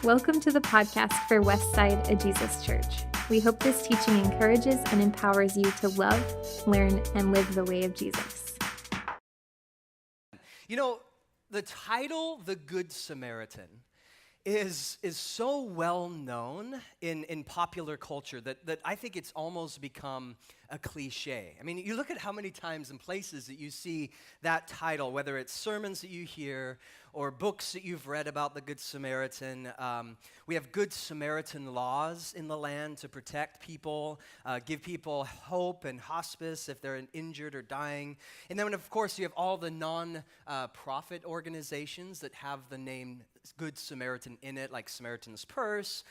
Welcome to the podcast for Westside, a Jesus Church. We hope this teaching encourages and empowers you to love, learn, and live the way of Jesus. You know, the title, The Good Samaritan, is so well known in popular culture that I think it's almost become a cliche. I mean, you look at how many times and places that you see that title, whether it's sermons that you hear or books that you've read about the Good Samaritan. We have Good Samaritan laws in the land to protect people, give people hope and hospice if they're injured or dying. And then, of course, you have all the non-profit organizations that have the name Good Samaritan in it, like Samaritan's Purse.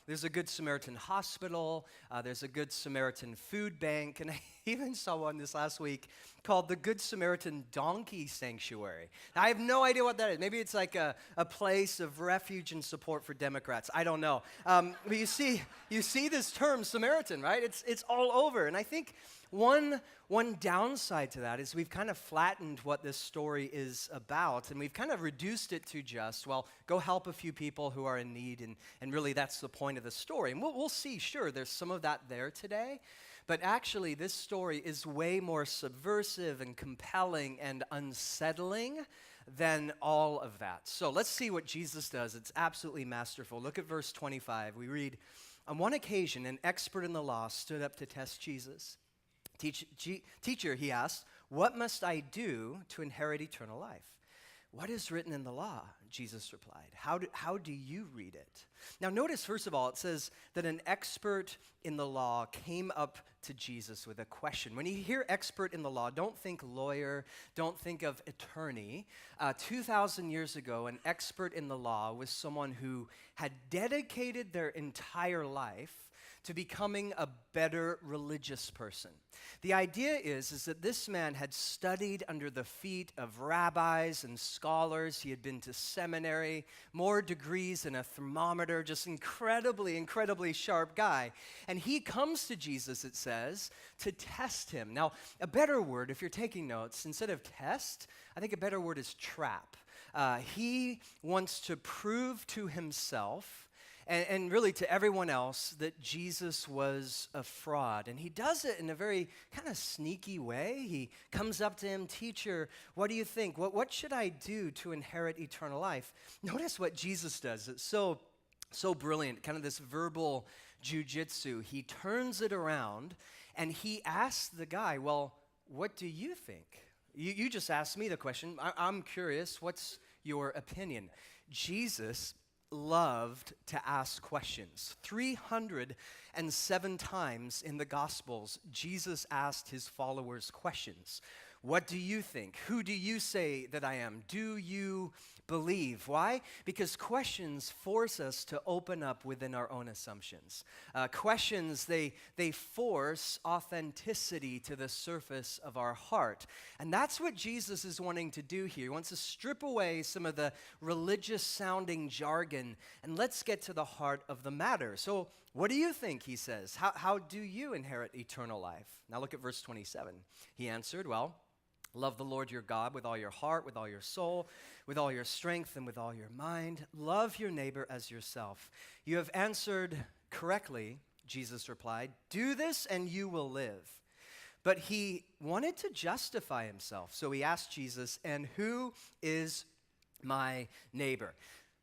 There's a Good Samaritan Hospital. There's a Good Samaritan Food Bank. And I even saw one this last week called the Good Samaritan Donkey Sanctuary. Now, I have no idea what that is. Maybe it's like a place of refuge and support for Democrats. I don't know. But you see this term Samaritan, right? It's all over. And I think one downside to that is we've kind of flattened what this story is about, and we've kind of reduced it to just, well, go help a few people who are in need, and really that's the point of the story. And we'll see, sure, there's some of that there today, but actually this story is way more subversive and compelling and unsettling than all of that. So let's see what Jesus does. It's absolutely masterful. Look at verse 25. We read, "On one occasion, an expert in the law stood up to test Jesus. Teacher, he asked, what must I do to inherit eternal life? What is written in the law? Jesus replied. How do you read it? Now notice, first of all, it says that an expert in the law came up to Jesus with a question. When you hear expert in the law, don't think lawyer, don't think of attorney. 2,000 years ago, an expert in the law was someone who had dedicated their entire life to becoming a better religious person. The idea is that this man had studied under the feet of rabbis and scholars. He had been to seminary, more degrees than a thermometer, just incredibly, incredibly sharp guy. And he comes to Jesus, it says, to test him. Now, a better word, if you're taking notes, instead of test, I think a better word is trap. He wants to prove to himself and really to everyone else that Jesus was a fraud. And he does it in a very kind of sneaky way. He comes up to him, teacher, what do you think? What should I do to inherit eternal life? Notice what Jesus does. It's so brilliant, kind of this verbal jujitsu. He turns it around and he asks the guy, well, what do you think? You just asked me the question. I'm curious, what's your opinion? Jesus loved to ask questions. 307 times in the Gospels, Jesus asked his followers questions. What do you think? Who do you say that I am? Do you believe? Why? Because questions force us to open up within our own assumptions. Questions, they force authenticity to the surface of our heart. And that's what Jesus is wanting to do here. He wants to strip away some of the religious-sounding jargon, and let's get to the heart of the matter. So, what do you think, he says? How do you inherit eternal life? Now look at verse 27. He answered, well, love the Lord your God with all your heart, with all your soul, with all your strength, and with all your mind. Love your neighbor as yourself. You have answered correctly, Jesus replied. Do this and you will live. But he wanted to justify himself. So he asked Jesus, and who is my neighbor?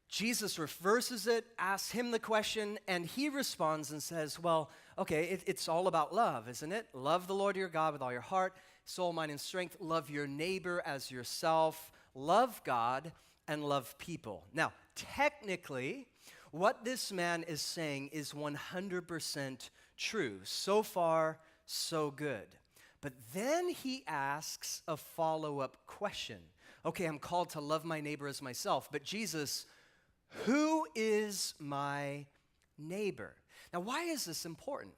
Jesus reverses it, asks him the question, and he responds and says, well, okay, it's all about love, isn't it? Love the Lord your God with all your heart, soul, mind, and strength. Love your neighbor as yourself. Love God and love people. Now, technically, what this man is saying is 100% true. So far, so good. But then he asks a follow-up question. Okay, I'm called to love my neighbor as myself, but Jesus, who is my neighbor? Now, why is this important?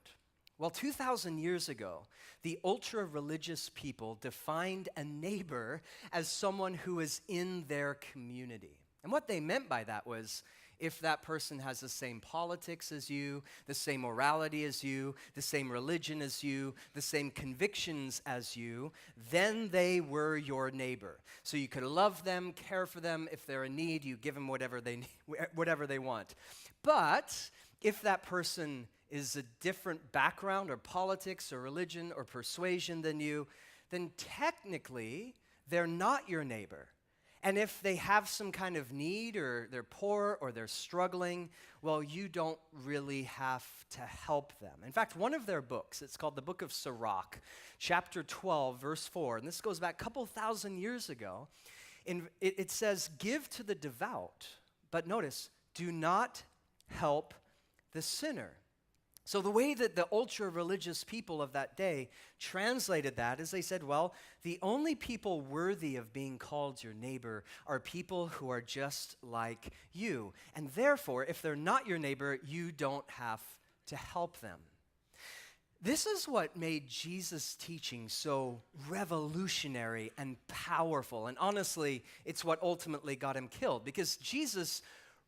Well, 2,000 years ago, the ultra-religious people defined a neighbor as someone who is in their community. And what they meant by that was, if that person has the same politics as you, the same morality as you, the same religion as you, the same convictions as you, then they were your neighbor. So you could love them, care for them. If they're in need, you give them whatever they want. But if that person is a different background or politics or religion or persuasion than you, then technically they're not your neighbor. And if they have some kind of need or they're poor or they're struggling, well, you don't really have to help them. In fact, one of their books, it's called the Book of Sirach, chapter 12, verse 4, and this goes back a couple thousand years ago. It says, give to the devout, but notice, do not help the sinner. So the way that the ultra-religious people of that day translated that is they said, well, the only people worthy of being called your neighbor are people who are just like you. And therefore, if they're not your neighbor, you don't have to help them. This is what made Jesus' teaching so revolutionary and powerful. And honestly, it's what ultimately got him killed, because Jesus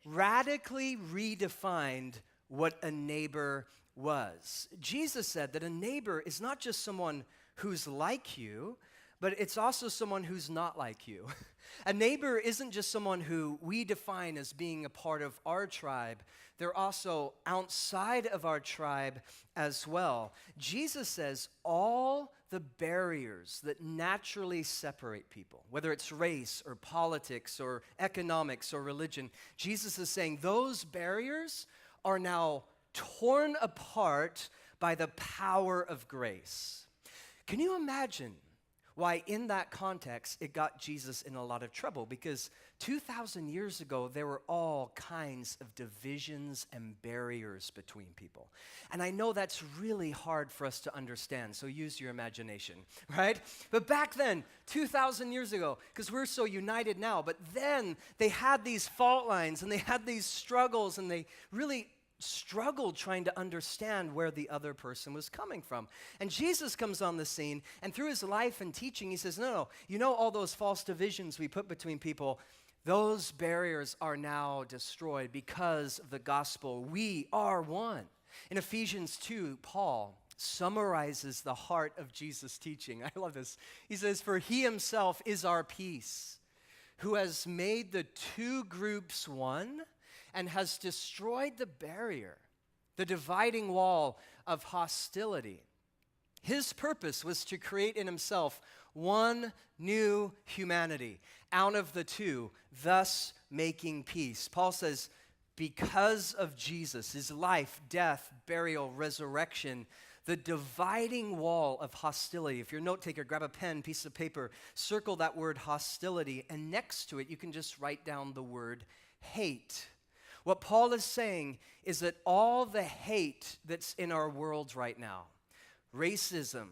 radically redefined what a neighbor was. Jesus said that a neighbor is not just someone who's like you, but it's also someone who's not like you. A neighbor isn't just someone who we define as being a part of our tribe. They're also outside of our tribe as well. Jesus says all the barriers that naturally separate people, whether it's race or politics or economics or religion, Jesus is saying those barriers are now torn apart by the power of grace. Can you imagine why in that context it got Jesus in a lot of trouble? Because 2,000 years ago, there were all kinds of divisions and barriers between people. And I know that's really hard for us to understand, so use your imagination, right? But back then, 2,000 years ago, because we're so united now, but then they had these fault lines and they had these struggles and they really struggled trying to understand where the other person was coming from. And Jesus comes on the scene, and through his life and teaching, he says, no, you know all those false divisions we put between people, those barriers are now destroyed because of the gospel. We are one. In Ephesians 2, Paul summarizes the heart of Jesus' teaching. I love this. He says, for he himself is our peace, who has made the two groups one, and has destroyed the barrier, the dividing wall of hostility. His purpose was to create in himself one new humanity out of the two, thus making peace. Paul says, because of Jesus, his life, death, burial, resurrection, the dividing wall of hostility. If you're a note taker, grab a pen, piece of paper, circle that word hostility, and next to it, you can just write down the word hate. What Paul is saying is that all the hate that's in our world right now, racism,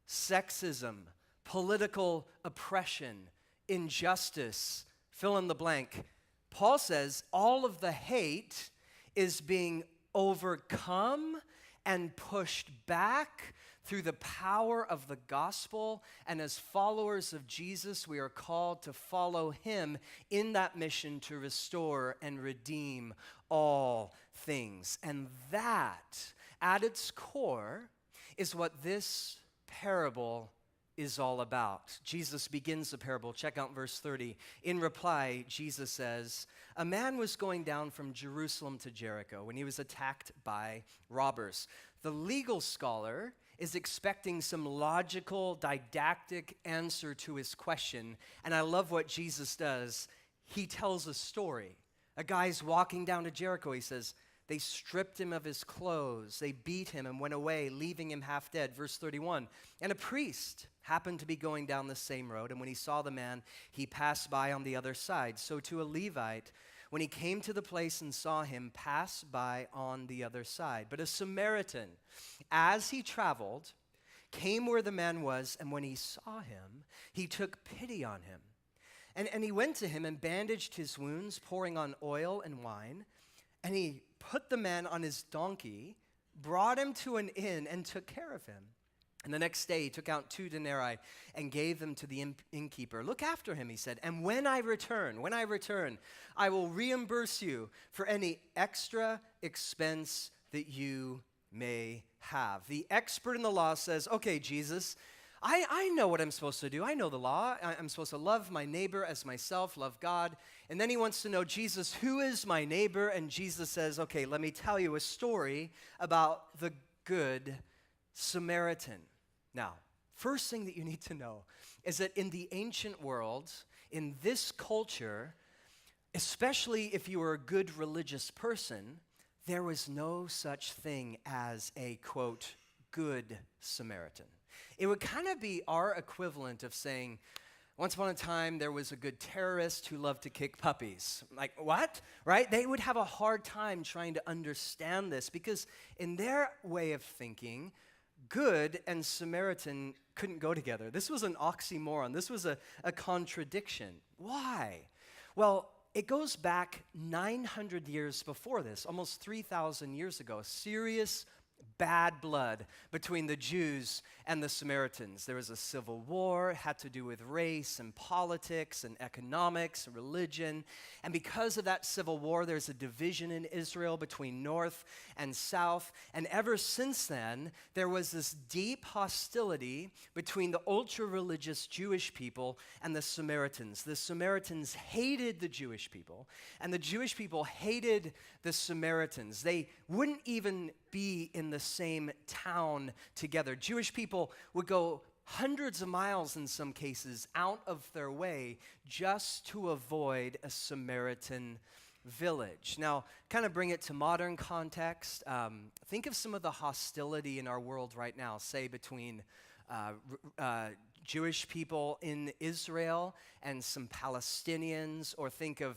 sexism, political oppression, injustice, fill in the blank, Paul says all of the hate is being overcome and pushed back through the power of the gospel. And as followers of Jesus, we are called to follow him in that mission to restore and redeem all things. And that, at its core, is what this parable is all about. Jesus begins the parable. Check out verse 30. In reply, Jesus says, a man was going down from Jerusalem to Jericho when he was attacked by robbers. The legal scholar is expecting some logical, didactic answer to his question. And I love what Jesus does. He tells a story. A guy's walking down to Jericho. He says, they stripped him of his clothes. They beat him and went away, leaving him half dead. Verse 31. And a priest happened to be going down the same road. And when he saw the man, he passed by on the other side. So to a Levite, when he came to the place and saw him, pass by on the other side. But a Samaritan, as he traveled, came where the man was, and when he saw him, he took pity on him. And he went to him and bandaged his wounds, pouring on oil and wine. And he put the man on his donkey, brought him to an inn, and took care of him. And the next day he took out 2 denarii and gave them to the innkeeper. Look after him, he said, and when I return, I will reimburse you for any extra expense that you may have. The expert in the law says, okay, Jesus, I know what I'm supposed to do. I know the law. I'm supposed to love my neighbor as myself, love God. And then he wants to know, Jesus, who is my neighbor? And Jesus says, okay, let me tell you a story about the Good Samaritan. Now, first thing that you need to know is that in the ancient world, in this culture, especially if you were a good religious person, there was no such thing as a, quote, good Samaritan. It would kind of be our equivalent of saying, once upon a time, there was a good terrorist who loved to kick puppies. Like, what? Right? They would have a hard time trying to understand this because in their way of thinking, good and Samaritan couldn't go together. This was an oxymoron. This was a contradiction. Why? Well, it goes back 900 years before this, almost 3,000 years ago. Serious bad blood between the Jews and the Samaritans. There was a civil war, it had to do with race and politics and economics and religion. And because of that civil war, there's a division in Israel between north and south. And ever since then, there was this deep hostility between the ultra-religious Jewish people and the Samaritans. The Samaritans hated the Jewish people, and the Jewish people hated the Samaritans. They wouldn't even be in the same town together. Jewish people would go hundreds of miles in some cases out of their way just to avoid a Samaritan village. Now, kind of bring it to modern context. Think of some of the hostility in our world right now, say between Jewish people in Israel and some Palestinians, or think of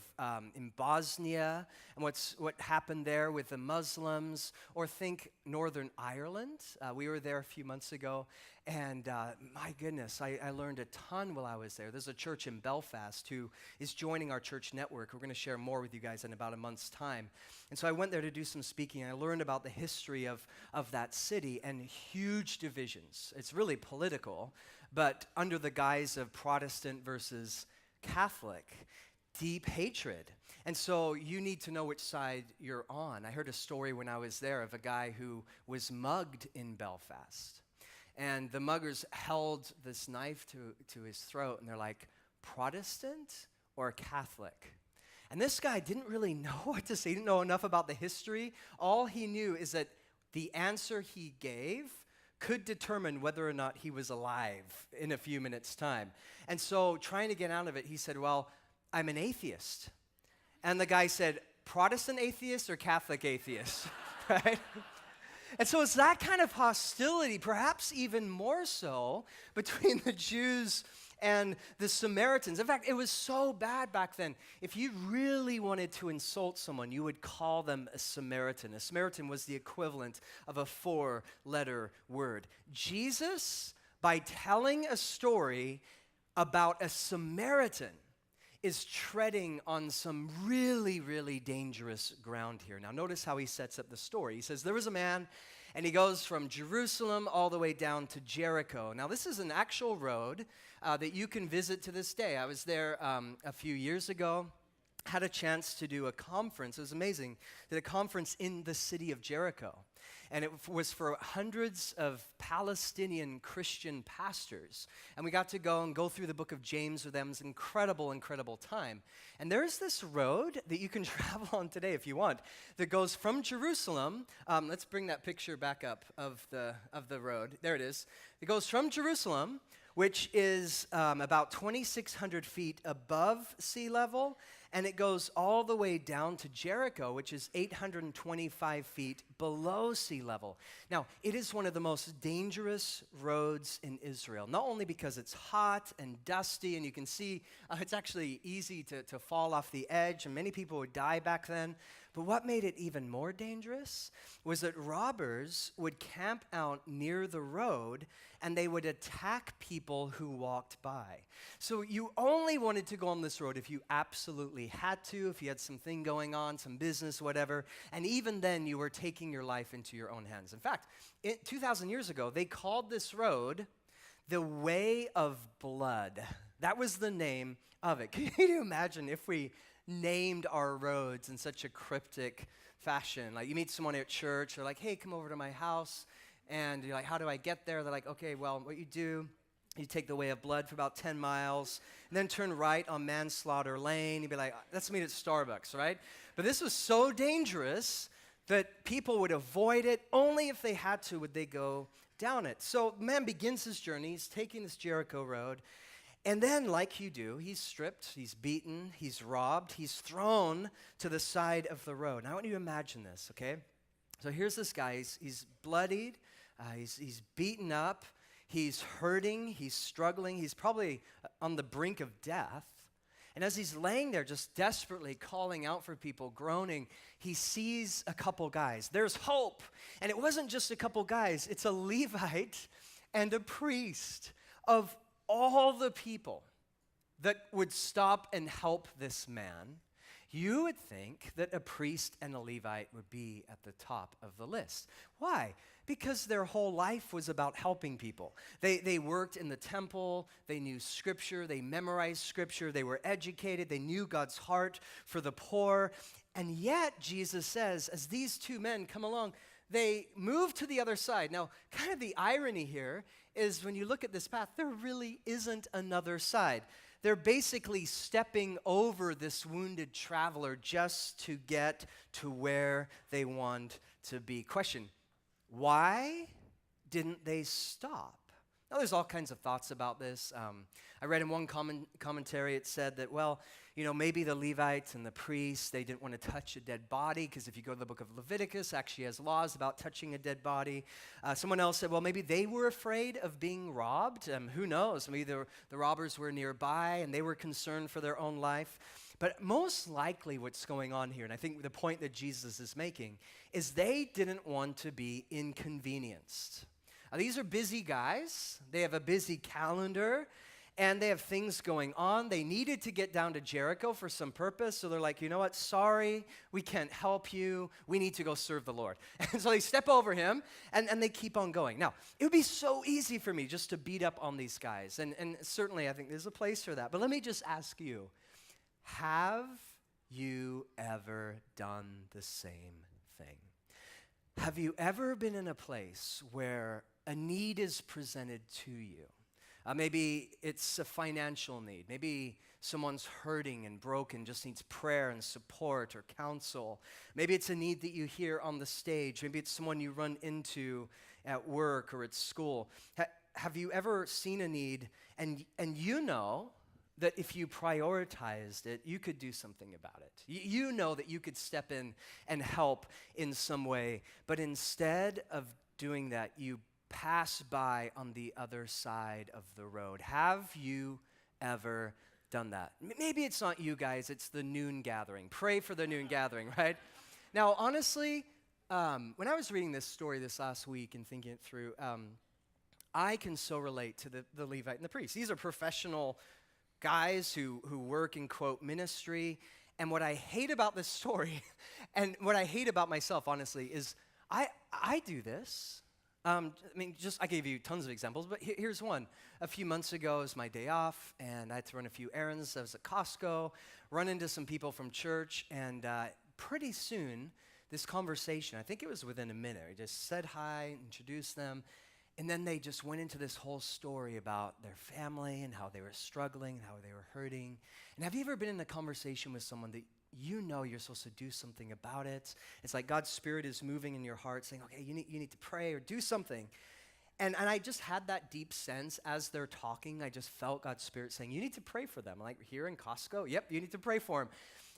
in Bosnia and what happened there with the Muslims, or think Northern Ireland. We were there a few months ago, and my goodness, I learned a ton while I was there. There's a church in Belfast who is joining our church network. We're going to share more with you guys in about a month's time. And so I went there to do some speaking, and I learned about the history of that city and huge divisions. It's really political, but under the guise of Protestant versus Catholic, deep hatred. And so you need to know which side you're on. I heard a story when I was there of a guy who was mugged in Belfast. And the muggers held this knife to his throat, and they're like, Protestant or Catholic? And this guy didn't really know what to say. He didn't know enough about the history. All he knew is that the answer he gave could determine whether or not he was alive in a few minutes' time. And so trying to get out of it, he said, well, I'm an atheist. And the guy said, Protestant atheist or Catholic atheist, right? And so it's that kind of hostility, perhaps even more so, between the Jews and the Samaritans. In fact, it was so bad back then. If you really wanted to insult someone, you would call them a Samaritan. A Samaritan was the equivalent of a 4-letter word. Jesus, by telling a story about a Samaritan, is treading on some really, really dangerous ground here. Now, notice how he sets up the story. He says, there was a man, and he goes from Jerusalem all the way down to Jericho. Now, this is an actual road that you can visit to this day. I was there a few years ago, had a chance to do a conference. It was amazing. Did a conference in the city of Jericho. And it was for hundreds of Palestinian Christian pastors. And we got to go through the book of James with them. It was an incredible, incredible time. And there's this road that you can travel on today if you want, that goes from Jerusalem. Let's bring that picture back up of the road. There it is. It goes from Jerusalem, which is about 2,600 feet above sea level, and it goes all the way down to Jericho, which is 825 feet below sea level. Now, it is one of the most dangerous roads in Israel, not only because it's hot and dusty, and you can see it's actually easy to fall off the edge, and many people would die back then, But what made it even more dangerous was that robbers would camp out near the road and they would attack people who walked by. So you only wanted to go on this road if you absolutely had to, if you had something going on, some business, whatever. And even then, you were taking your life into your own hands. In fact, 2,000 years ago, they called this road the Way of Blood. That was the name of it. Can you imagine if we named our roads in such a cryptic fashion? Like you meet someone at church, they're like, hey, come over to my house. And you're like, how do I get there? They're like, okay, well, what you do, you take the Way of Blood for about 10 miles, and then turn right on Manslaughter Lane. You'd be like, that's me at Starbucks, right? But this was so dangerous that people would avoid it. Only if they had to would they go down it. So man begins his journey. He's taking this Jericho road. And then, like you do, he's stripped, he's beaten, he's robbed, he's thrown to the side of the road. Now, I want you to imagine this, okay? So here's this guy. He's bloodied, he's beaten up, he's hurting, he's struggling, he's probably on the brink of death. And as he's laying there just desperately calling out for people, groaning, he sees a couple guys. There's hope. And it wasn't just a couple guys. It's a Levite and a priest. Of all the people that would stop and help this man, you would think that a priest and a Levite would be at the top of the list. Why? Because their whole life was about helping people. They worked in the temple, they knew Scripture, they memorized Scripture, they were educated, they knew God's heart for the poor. And yet, Jesus says, as these two men come along, they move to the other side. Now, kind of the irony here is when you look at this path, there really isn't another side. They're basically stepping over this wounded traveler just to get to where they want to be. Question, why didn't they stop? Now, there's all kinds of thoughts about this. I read in one commentary, it said that, well, you know, maybe the Levites and the priests, they didn't want to touch a dead body, because if you go to the book of Leviticus, actually has laws about touching a dead body. Someone else said, well, maybe they were afraid of being robbed. Who knows? Maybe the robbers were nearby and they were concerned for their own life. But most likely what's going on here, and I think the point that Jesus is making, is they didn't want to be inconvenienced. These are busy guys. They have a busy calendar, and they have things going on. They needed to get down to Jericho for some purpose, so they're like, you know what, sorry, we can't help you. We need to go serve the Lord. And so they step over him, and they keep on going. Now, it would be so easy for me just to beat up on these guys, and certainly I think there's a place for that. But let me just ask you, have you ever done the same thing? Have you ever been in a place where a need is presented to you? Maybe it's a financial need. Maybe someone's hurting and broken, just needs prayer and support or counsel. Maybe it's a need that you hear on the stage. Maybe it's someone you run into at work or at school. Have you ever seen a need and you know that if you prioritized it, you could do something about it? You know that you could step in and help in some way, but instead of doing that, you pass by on the other side of the road. Have you ever done that? Maybe it's not you guys, it's the noon gathering. Pray for the noon gathering, right? Now, honestly, when I was reading this story this last week and thinking it through, I can so relate to the Levite and the priest. These are professional guys who work in, quote, ministry. And what I hate about this story, and what I hate about myself, honestly, is I do this. I gave you tons of examples, but here's one. A few months ago, it was my day off, and I had to run a few errands. I was at Costco, run into some people from church, and pretty soon, this conversation, I think it was within a minute, I just said hi, introduced them, and then they just went into this whole story about their family and how they were struggling and how they were hurting. And have you ever been in a conversation with someone that you know you're supposed to do something about it? It's like God's Spirit is moving in your heart saying, okay, you need to pray or do something. And I just had that deep sense as they're talking. I just felt God's Spirit saying, you need to pray for them. Like here in Costco, yep, you need to pray for them.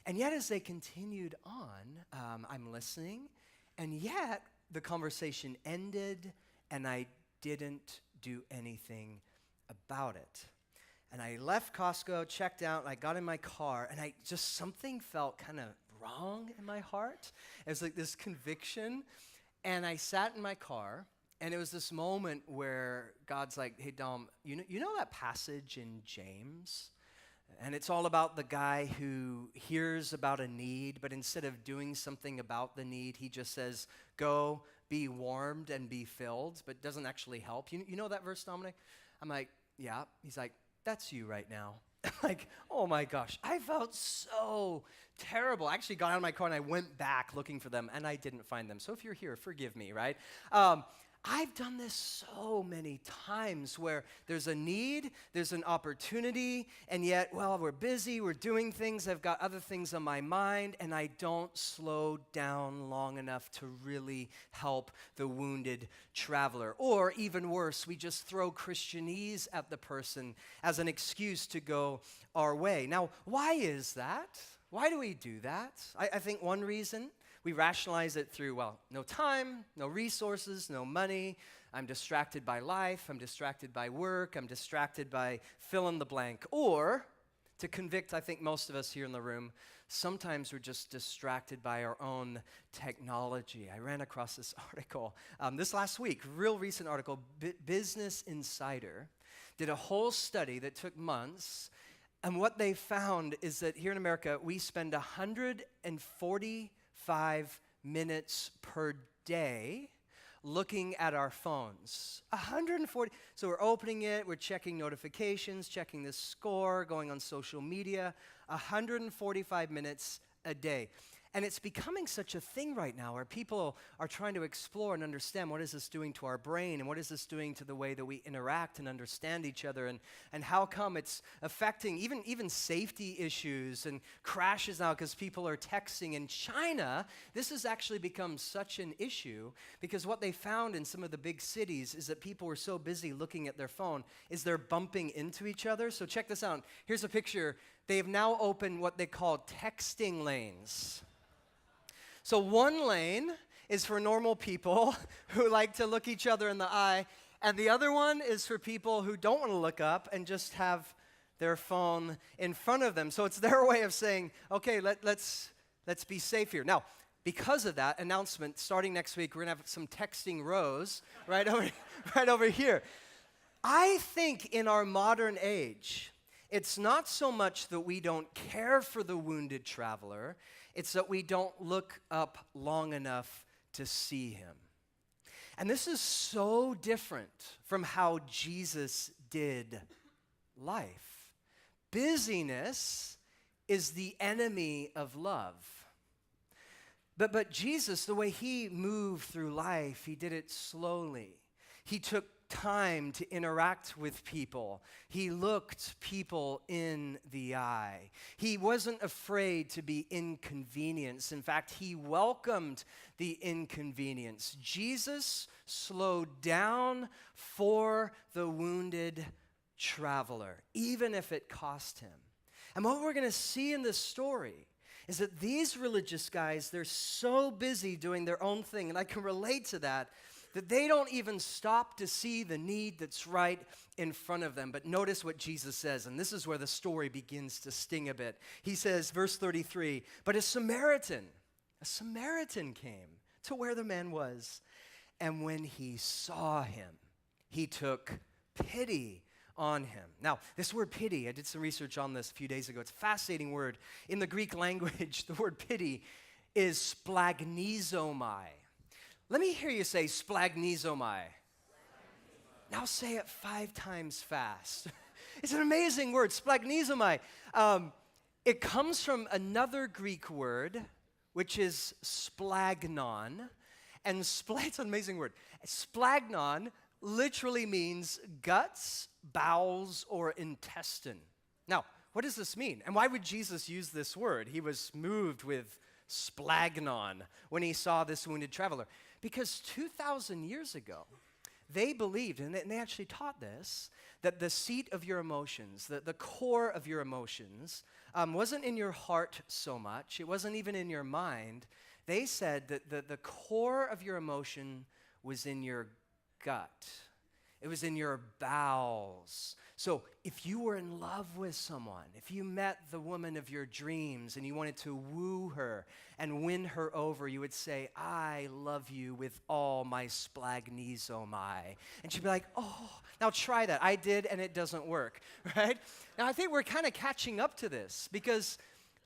And yet as they continued on, I'm listening. And yet the conversation ended and I didn't do anything about it. And I left Costco, checked out, I got in my car, and something felt kind of wrong in my heart. It was like this conviction. And I sat in my car, and it was this moment where God's like, hey, Dom, you know that passage in James? And it's all about the guy who hears about a need, but instead of doing something about the need, he just says, go, be warmed and be filled, but doesn't actually help. You know that verse, Dominic? I'm like, yeah. He's like, that's you right now. I'm like, oh my gosh, I felt so terrible. I actually got out of my car and I went back looking for them, and I didn't find them. So if you're here, forgive me, right? I've done this so many times where there's a need, there's an opportunity, and yet, well, we're busy, we're doing things, I've got other things on my mind, and I don't slow down long enough to really help the wounded traveler. Or even worse, we just throw Christianese at the person as an excuse to go our way. Now, why is that? Why do we do that? I think one reason, we rationalize it through, well, no time, no resources, no money. I'm distracted by life. I'm distracted by work. I'm distracted by fill in the blank. Or, to convict, I think most of us here in the room, sometimes we're just distracted by our own technology. I ran across this article this last week, real recent article. Business Insider did a whole study that took months. And what they found is that here in America, we spend 145 minutes per day looking at our phones. 140. So we're opening it, we're checking notifications, checking the score, going on social media. 145 minutes a day. And it's becoming such a thing right now where people are trying to explore and understand what is this doing to our brain and what is this doing to the way that we interact and understand each other and how come it's affecting even safety issues and crashes now because people are texting. In China, this has actually become such an issue because what they found in some of the big cities is that people were so busy looking at their phone is they're bumping into each other. So check this out. Here's a picture. They have now opened what they call texting lanes. So one lane is for normal people who like to look each other in the eye, and the other one is for people who don't want to look up and just have their phone in front of them. So it's their way of saying, okay, let's be safe here. Now, because of that announcement, starting next week, we're going to have some texting rows right over here. I think in our modern age, it's not so much that we don't care for the wounded traveler, it's that we don't look up long enough to see him. And this is so different from how Jesus did life. Busyness is the enemy of love. But Jesus, the way he moved through life, he did it slowly. He took time to interact with people. He looked people in the eye. He wasn't afraid to be inconvenienced. In fact, he welcomed the inconvenience. Jesus slowed down for the wounded traveler, even if it cost him. And what we're going to see in this story is that these religious guys, they're so busy doing their own thing, and I can relate to that they don't even stop to see the need that's right in front of them. But notice what Jesus says, and this is where the story begins to sting a bit. He says, verse 33, but a Samaritan came to where the man was, and when he saw him, he took pity on him. Now, this word pity, I did some research on this a few days ago. It's a fascinating word. In the Greek language, the word pity is splagnizomai. Let me hear you say splagnizomai. Now say it 5 times fast. It's an amazing word, splagnizomai. It comes from another Greek word, which is splagnon. And it's an amazing word. Splagnon literally means guts, bowels, or intestine. Now, what does this mean? And why would Jesus use this word? He was moved with splagnon when he saw this wounded traveler. Because 2,000 years ago, they believed, and they actually taught this, that the seat of your emotions, the core of your emotions, wasn't in your heart so much. It wasn't even in your mind. They said that the core of your emotion was in your gut. It was in your bowels. So if you were in love with someone, if you met the woman of your dreams and you wanted to woo her and win her over, you would say, I love you with all my splagnesomai. And she'd be like, oh, now try that. I did, and it doesn't work, right? Now I think we're kind of catching up to this because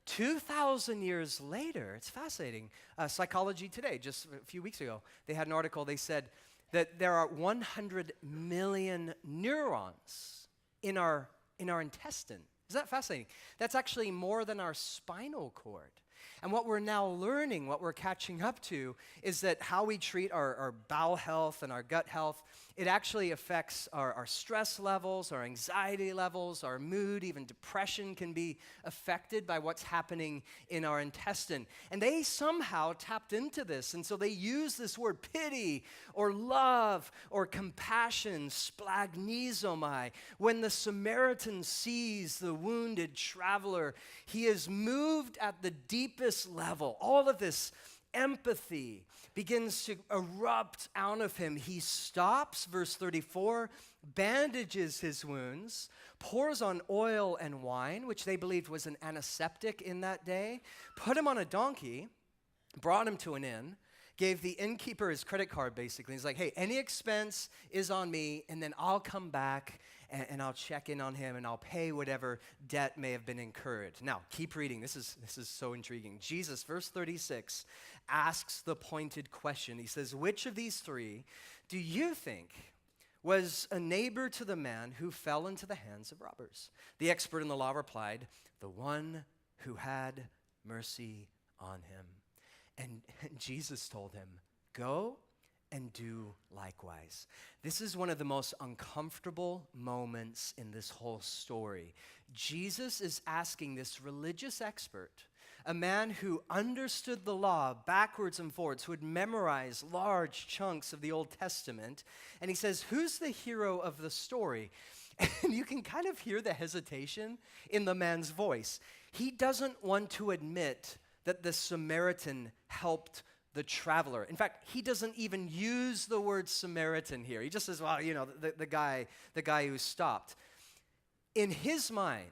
2,000 years later, it's fascinating. Psychology Today, just a few weeks ago, they had an article, they said that there are 100 million neurons in our intestine. Is that fascinating? That's actually more than our spinal cord. And what we're now learning, what we're catching up to, is that how we treat our bowel health and our gut health, it actually affects our stress levels, our anxiety levels, our mood, even depression can be affected by what's happening in our intestine. And they somehow tapped into this, and so they use this word pity or love or compassion, splagnesomai. When the Samaritan sees the wounded traveler, he is moved at the deepest level. All of this empathy begins to erupt out of him. He stops, verse 34, bandages his wounds, pours on oil and wine, which they believed was an antiseptic in that day, put him on a donkey, brought him to an inn, gave the innkeeper his credit card, basically. He's like, hey, any expense is on me, and then I'll come back and I'll check in on him and I'll pay whatever debt may have been incurred. Now, keep reading. This is so intriguing. Jesus, verse 36, asks the pointed question. He says, which of these three do you think was a neighbor to the man who fell into the hands of robbers? The expert in the law replied, the one who had mercy on him. And Jesus told him, go and do likewise. This is one of the most uncomfortable moments in this whole story. Jesus is asking this religious expert, a man who understood the law backwards and forwards, who had memorized large chunks of the Old Testament, and he says, who's the hero of the story? And you can kind of hear the hesitation in the man's voice. He doesn't want to admit that the Samaritan helped the traveler. In fact, he doesn't even use the word Samaritan here. He just says, well, you know, the guy who stopped. In his mind,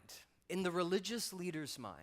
in the religious leader's mind,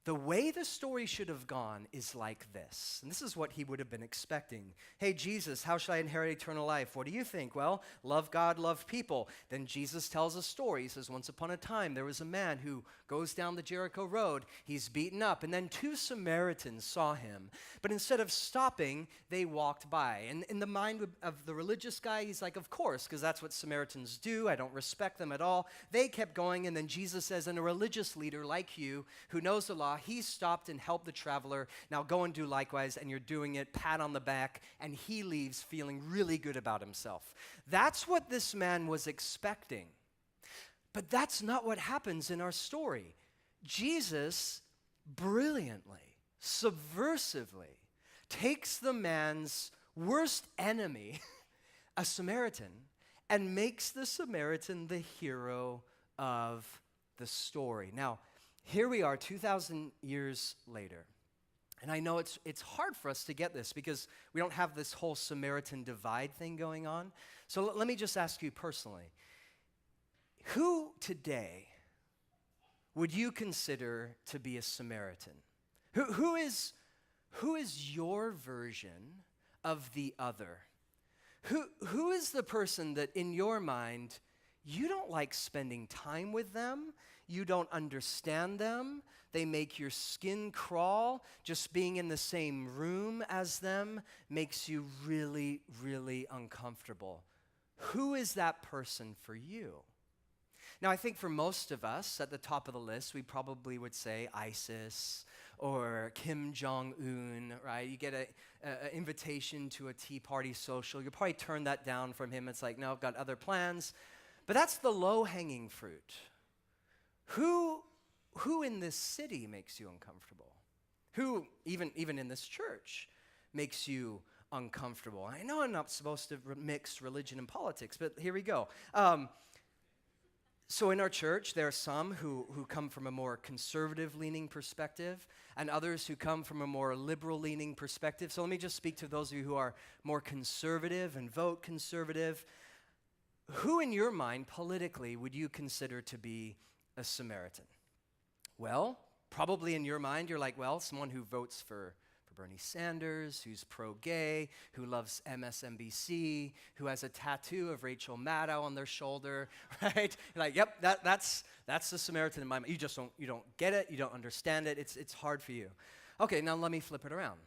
the way the story should have gone is like this. And this is what he would have been expecting. Hey, Jesus, how should I inherit eternal life? What do you think? Well, love God, love people. Then Jesus tells a story. He says, once upon a time, there was a man who goes down the Jericho road. He's beaten up. And then two Samaritans saw him. But instead of stopping, they walked by. And in the mind of the religious guy, he's like, of course, because that's what Samaritans do. I don't respect them at all. They kept going. And then Jesus says, and a religious leader like you, who knows the law, he stopped and helped the traveler. Now go and do likewise, and you're doing it, pat on the back, and he leaves feeling really good about himself. That's what this man was expecting. But that's not what happens in our story. Jesus brilliantly, subversively, takes the man's worst enemy, a Samaritan, and makes the Samaritan the hero of the story. Now, here we are 2,000 years later, and I know it's hard for us to get this because we don't have this whole Samaritan divide thing going on. So let me just ask you personally, who today would you consider to be a Samaritan? Who is your version of the other? Who is the person that in your mind you don't like spending time with them? You don't understand them. They make your skin crawl. Just being in the same room as them makes you really, really uncomfortable. Who is that person for you? Now, I think for most of us, at the top of the list, we probably would say ISIS or Kim Jong-un, right? You get an invitation to a Tea Party social. You'll probably turn that down from him. It's like, no, I've got other plans. But that's the low-hanging fruit. Who in this city makes you uncomfortable? Who, even in this church, makes you uncomfortable? I know I'm not supposed to mix religion and politics, but here we go. So in our church, there are some who come from a more conservative-leaning perspective and others who come from a more liberal-leaning perspective. So let me just speak to those of you who are more conservative and vote conservative. who in your mind politically would you consider to be a Samaritan? Well, probably in your mind, you're like, well, someone who votes for Bernie Sanders, who's pro-gay, who loves MSNBC, who has a tattoo of Rachel Maddow on their shoulder, right? You're like, yep, that's the Samaritan in my mind. You don't get it, you don't understand it, it's hard for you. Okay, now let me flip it around.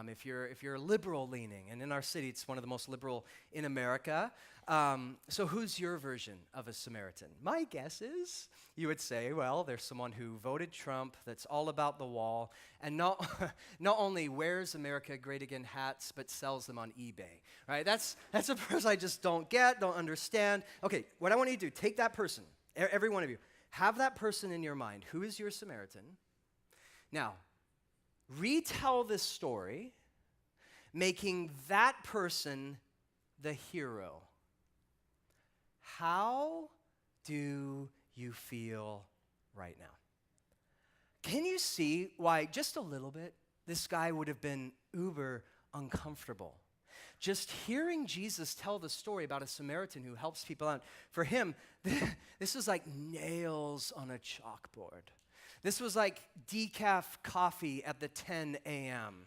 If you're liberal leaning, and in our city, it's one of the most liberal in America, so who's your version of a Samaritan? My guess is you would say, well, there's someone who voted Trump, that's all about the wall, and not only wears America Great Again hats, but sells them on eBay, right? That's a person I just don't understand. Okay, what I want you to do, take that person, every one of you, have that person in your mind. Who is your Samaritan? Now, retell this story, making that person the hero. How do you feel right now? Can you see why, just a little bit, this guy would have been uber uncomfortable? Just hearing Jesus tell the story about a Samaritan who helps people out, for him, this was like nails on a chalkboard. This was like decaf coffee at the 10 a.m.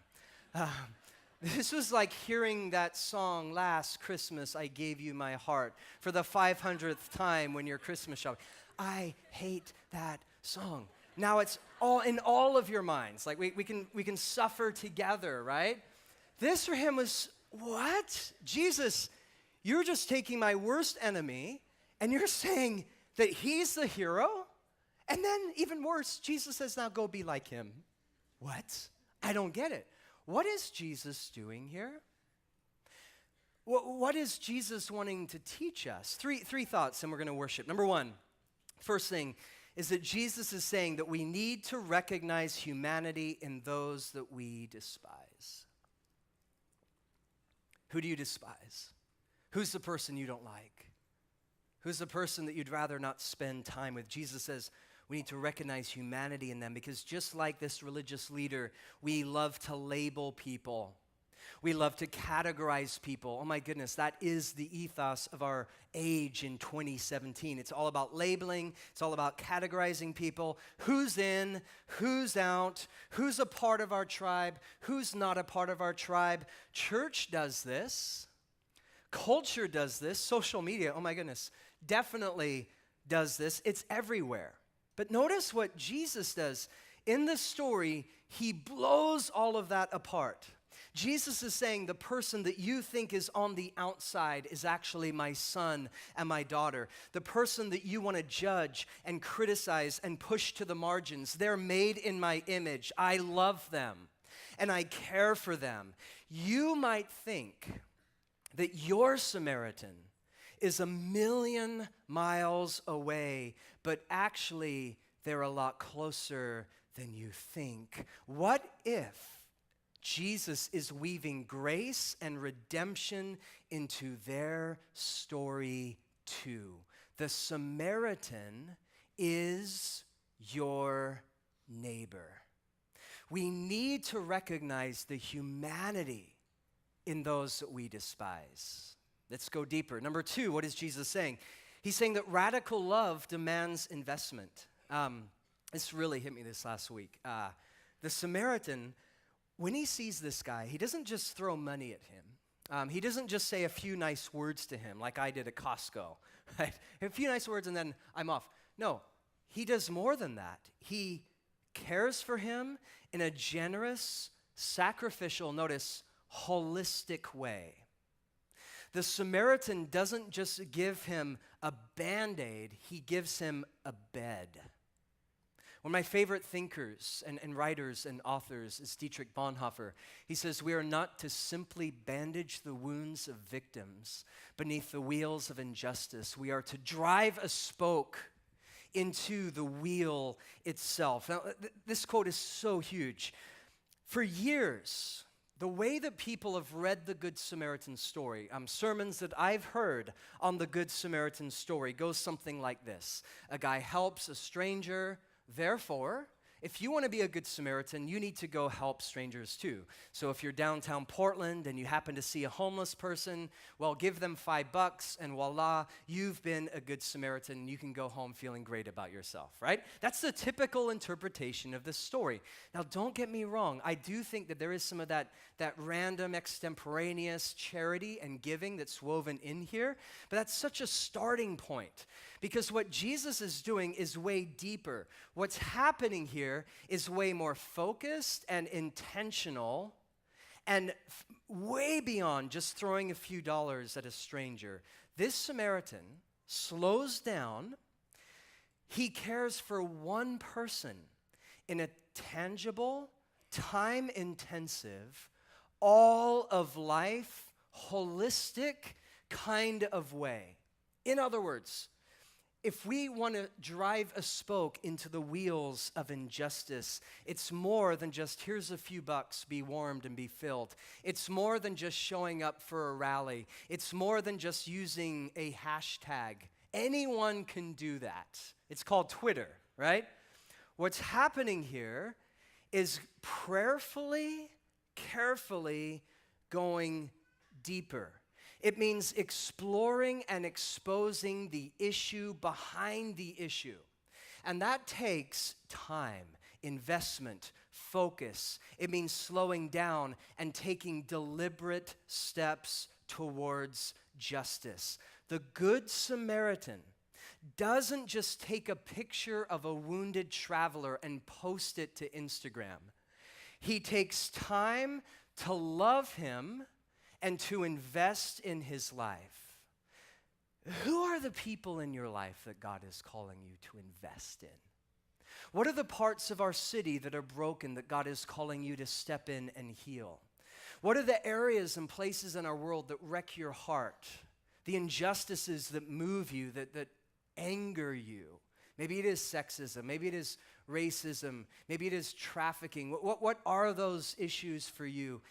This was like hearing that song, Last Christmas I Gave You My Heart, for the 500th time when you're Christmas shopping. I hate that song. Now it's all in all of your minds. Like we can suffer together, right? This for him was, what? Jesus, you're just taking my worst enemy and you're saying that he's the hero? And then, even worse, Jesus says, now go be like him. What? I don't get it. What is Jesus doing here? What is Jesus wanting to teach us? Three thoughts, and we're going to worship. Number one, first thing, is that Jesus is saying that we need to recognize humanity in those that we despise. Who do you despise? Who's the person you don't like? Who's the person that you'd rather not spend time with? Jesus says, we need to recognize humanity in them, because just like this religious leader, we love to label people. We love to categorize people. Oh my goodness, that is the ethos of our age in 2017. It's all about labeling. It's all about categorizing people. Who's in, who's out, who's a part of our tribe, who's not a part of our tribe. Church does this. Culture does this. Social media, oh my goodness, definitely does this. It's everywhere. But notice what Jesus does. In this story, he blows all of that apart. Jesus is saying the person that you think is on the outside is actually my son and my daughter. The person that you want to judge and criticize and push to the margins, they're made in my image. I love them and I care for them. You might think that your Samaritan is 1,000,000 miles away, but actually they're a lot closer than you think. What if Jesus is weaving grace and redemption into their story too? The Samaritan is your neighbor. We need to recognize the humanity in those that we despise. Let's go deeper. Number two, what is Jesus saying? He's saying that radical love demands investment. This really hit me this last week. The Samaritan, when he sees this guy, he doesn't just throw money at him. He doesn't just say a few nice words to him like I did at Costco. Right? A few nice words and then I'm off. No, he does more than that. He cares for him in a generous, sacrificial, notice, holistic way. The Samaritan doesn't just give him a Band-Aid, he gives him a bed. One of my favorite thinkers and writers and authors is Dietrich Bonhoeffer. He says, we are not to simply bandage the wounds of victims beneath the wheels of injustice. We are to drive a spoke into the wheel itself. Now, this quote is so huge. For years, the way that people have read the Good Samaritan story, sermons that I've heard on the Good Samaritan story goes something like this. A guy helps a stranger, therefore, if you want to be a good Samaritan, you need to go help strangers too. So if you're downtown Portland and you happen to see a homeless person, well, give them $5 and voila, you've been a good Samaritan. You can go home feeling great about yourself, right? That's the typical interpretation of this story. Now, don't get me wrong. I do think that there is some of that random extemporaneous charity and giving that's woven in here, but that's such a starting point. Because what Jesus is doing is way deeper. What's happening here is way more focused and intentional and way beyond just throwing a few dollars at a stranger. This Samaritan slows down. He cares for one person in a tangible, time-intensive, all of life, holistic kind of way. In other words, if we want to drive a spoke into the wheels of injustice, it's more than just, here's a few bucks, be warmed and be filled. It's more than just showing up for a rally. It's more than just using a hashtag. Anyone can do that. It's called Twitter, right? What's happening here is prayerfully, carefully going deeper. It means exploring and exposing the issue behind the issue. And that takes time, investment, focus. It means slowing down and taking deliberate steps towards justice. The Good Samaritan doesn't just take a picture of a wounded traveler and post it to Instagram. He takes time to love him and to invest in his life. Who are the people in your life that God is calling you to invest in? What are the parts of our city that are broken that God is calling you to step in and heal? What are the areas and places in our world that wreck your heart? The injustices that move you, that anger you? Maybe it is sexism, maybe it is racism, maybe it is trafficking. What are those issues for you?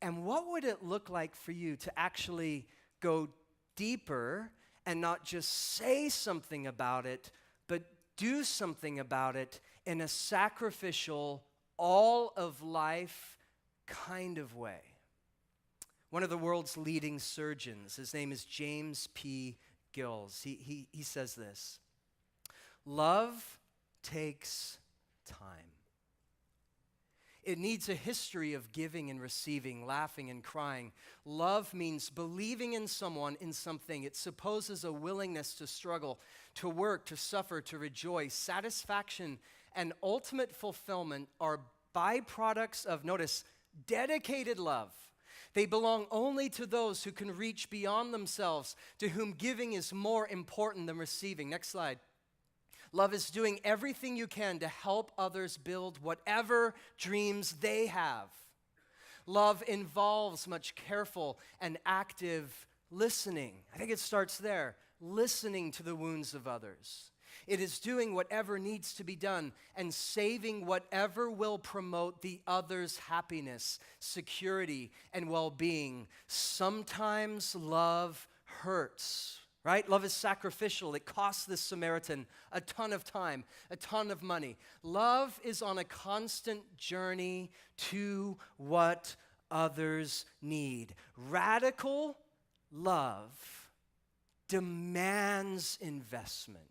And what would it look like for you to actually go deeper and not just say something about it, but do something about it in a sacrificial, all of life kind of way? One of the world's leading surgeons, his name is James P. Gills, he says this: love takes time. It needs a history of giving and receiving, laughing and crying. Love means believing in someone, in something. It supposes a willingness to struggle, to work, to suffer, to rejoice. Satisfaction and ultimate fulfillment are byproducts of, notice, dedicated love. They belong only to those who can reach beyond themselves, to whom giving is more important than receiving. Next slide. Love is doing everything you can to help others build whatever dreams they have. Love involves much careful and active listening. I think it starts there, listening to the wounds of others. It is doing whatever needs to be done and saving whatever will promote the other's happiness, security, and well-being. Sometimes love hurts. Right? Love is sacrificial. It costs this Samaritan a ton of time, a ton of money. Love is on a constant journey to what others need. Radical love demands investment.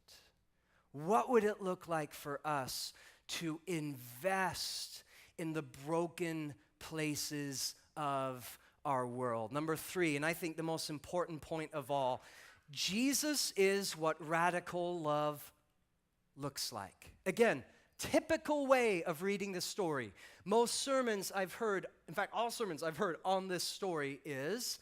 What would it look like for us to invest in the broken places of our world? Number 3, and I think the most important point of all, Jesus is what radical love looks like. Again, typical way of reading this story. Most sermons I've heard, in fact, all sermons I've heard on this story is,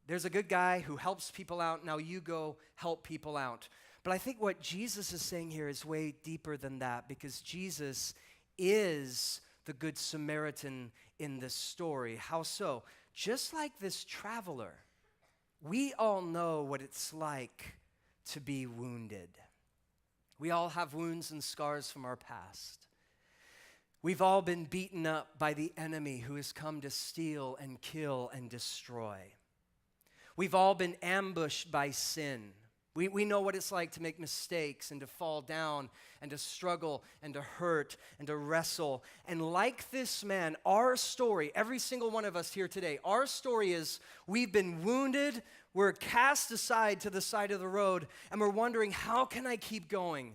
there's a good guy who helps people out, now you go help people out. But I think what Jesus is saying here is way deeper than that, because Jesus is the Good Samaritan in this story. How so? Just like this traveler, we all know what it's like to be wounded. We all have wounds and scars from our past. We've all been beaten up by the enemy who has come to steal and kill and destroy. We've all been ambushed by sin. We know what it's like to make mistakes and to fall down and to struggle and to hurt and to wrestle. And like this man, our story, every single one of us here today, our story is we've been wounded, we're cast aside to the side of the road, and we're wondering, how can I keep going?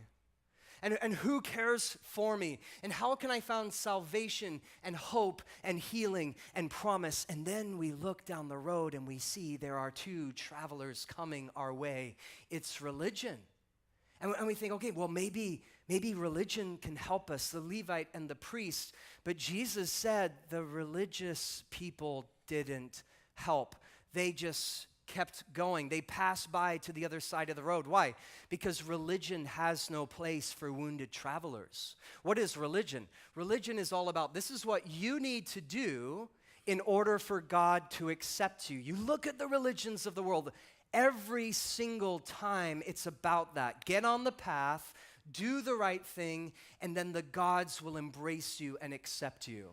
And who cares for me? And how can I find salvation and hope and healing and promise? And then we look down the road and we see there are two travelers coming our way. It's religion. And we think, okay, well, maybe religion can help us, the Levite and the priest. But Jesus said the religious people didn't help. They just kept going. They passed by to the other side of the road. Why? Because religion has no place for wounded travelers. What is religion? Religion is all about, this is what you need to do in order for God to accept you. You look at the religions of the world, every single time it's about that. Get on the path, do the right thing, and then the gods will embrace you and accept you.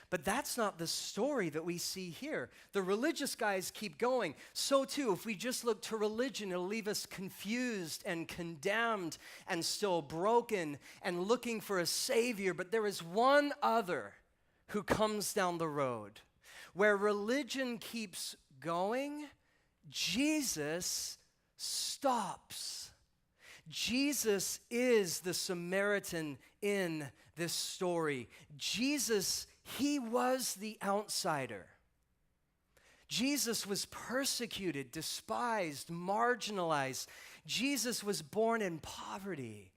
But that's not the story that we see here. The religious guys keep going. So too, if we just look to religion, it'll leave us confused and condemned and still broken and looking for a savior. But there is one other who comes down the road. Where religion keeps going, Jesus stops. Jesus is the Samaritan in this story. Jesus, he was the outsider. Jesus was persecuted, despised, marginalized. Jesus was born in poverty.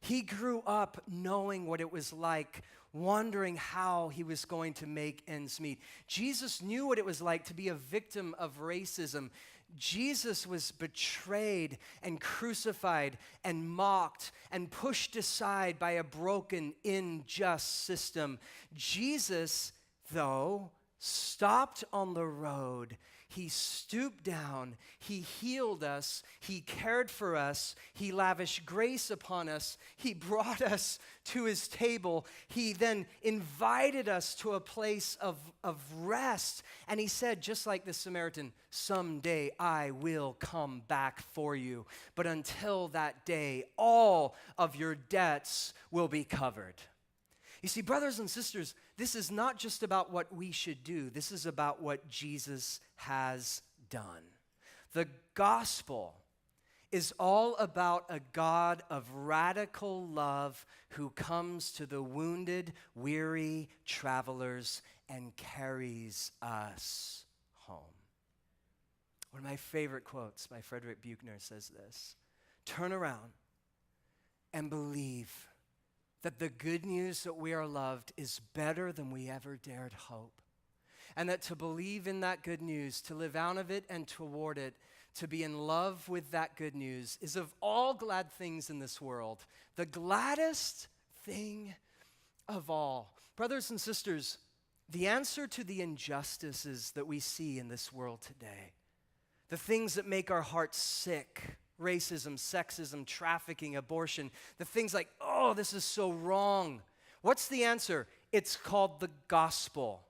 He grew up knowing what it was like, wondering how he was going to make ends meet. Jesus knew what it was like to be a victim of racism. Jesus was betrayed and crucified and mocked and pushed aside by a broken, unjust system. Jesus, though, stopped on the road. He stooped down. He healed us. He cared for us. He lavished grace upon us. He brought us to his table. He then invited us to a place of rest. And he said, just like the Samaritan, someday I will come back for you. But until that day, all of your debts will be covered. You see, brothers and sisters, this is not just about what we should do. This is about what Jesus has done. The gospel is all about a God of radical love who comes to the wounded, weary travelers and carries us home. One of my favorite quotes by Frederick Buechner says this: turn around and believe that the good news that we are loved is better than we ever dared hope. And that to believe in that good news, to live out of it and toward it, to be in love with that good news is of all glad things in this world, the gladdest thing of all. Brothers and sisters, the answer to the injustices that we see in this world today, the things that make our hearts sick, racism, sexism, trafficking, abortion, the things like, oh, this is so wrong. What's the answer? It's called the gospel.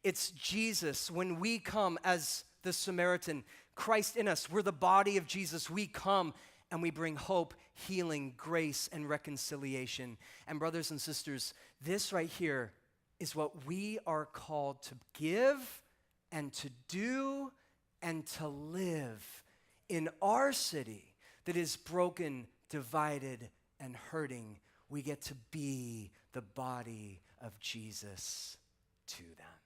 It's Jesus. When we come as the Samaritan, Christ in us, we're the body of Jesus. We come and we bring hope, healing, grace, and reconciliation. And brothers and sisters, this right here is what we are called to give and to do and to live in our city that is broken, divided, and hurting. We get to be the body of Jesus to them.